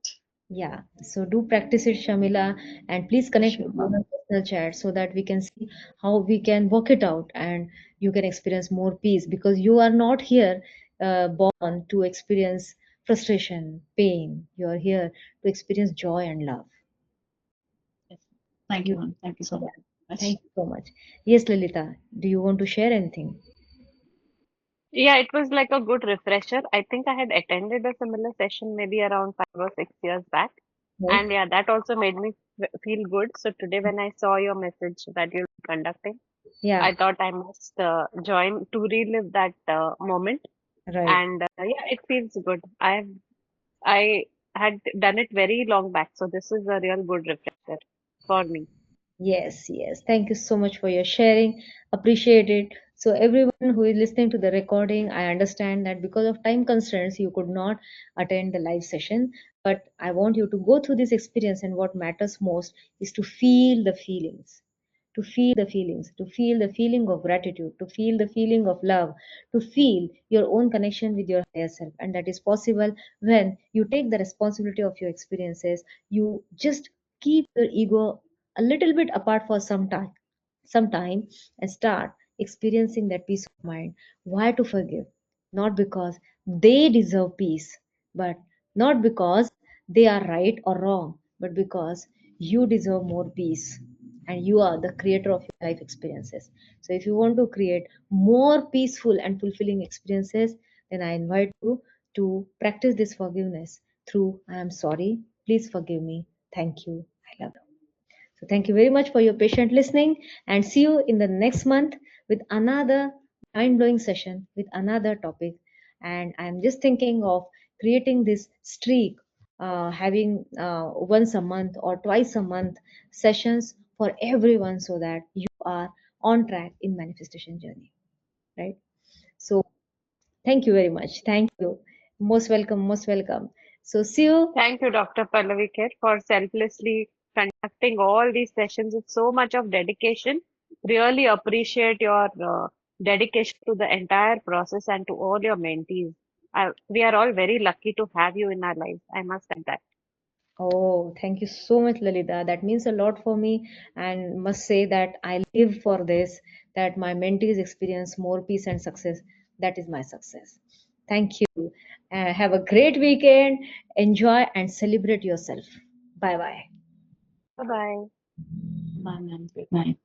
Speaker 2: Yeah, so do practice it, Shamila, and please connect
Speaker 1: Sure,
Speaker 2: with me
Speaker 1: ma'am.
Speaker 2: on personal chat so that we can see how we can work it out and you can experience more peace because you are not here born to experience frustration, pain. You are here to experience joy and love.
Speaker 1: Yes. Thank you,
Speaker 2: You,
Speaker 1: ma'am. Thank you so
Speaker 2: yeah,
Speaker 1: much.
Speaker 2: thank you so much. Yes, Lalita, do you want to share anything?
Speaker 4: Yeah, it was like a good refresher. I think I had attended a similar session maybe around 5 or 6 years back.
Speaker 2: Yes.
Speaker 4: And yeah, that also made me feel good. So today, when I saw your message that you're conducting,
Speaker 2: Yeah,
Speaker 4: I thought I must join to relive that moment.
Speaker 2: right.
Speaker 4: And yeah, it feels good. I had done it very long back, so this is a real good refresher for me.
Speaker 2: Yes, yes. Thank you so much for your sharing. Appreciate it. So, everyone who is listening to the recording, I understand that because of time constraints, you could not attend the live session. But I want you to go through this experience, and what matters most is to feel the feelings, to feel the feelings, to feel the feeling of gratitude, to feel the feeling of love, to feel your own connection with your higher self. And that is possible when you take the responsibility of your experiences. You just keep your ego a little bit apart for some time and start experiencing that peace of mind. Why to forgive? Not because they deserve peace, but not because they are right or wrong, but because you deserve more peace and you are the creator of your life experiences. So, if you want to create more peaceful and fulfilling experiences, then I invite you to practice this forgiveness through I am sorry, please forgive me, thank you, I love you. So, thank you very much for your patient listening and see you in the next month with another mind blowing session with another topic. And I'm just thinking of creating this streak, having once a month or twice a month sessions for everyone so that you are on track in manifestation journey, right? So, thank you very much. Thank you. Most welcome. Most welcome. So, see you.
Speaker 4: Thank you, Dr. Pallavi Kher, for selflessly conducting all these sessions with so much of dedication. Really appreciate your dedication to the entire process and to all your mentees. We are all very lucky to have you in our lives. I must add that.
Speaker 2: Oh, thank you so much, Lalita. That means a lot for me, and must say that I live for this, that my mentees experience more peace and success. That is my success. Thank you. Have a great weekend. Enjoy and celebrate yourself. Bye bye.
Speaker 4: Bye bye.
Speaker 1: Bye, ma'am. Good night.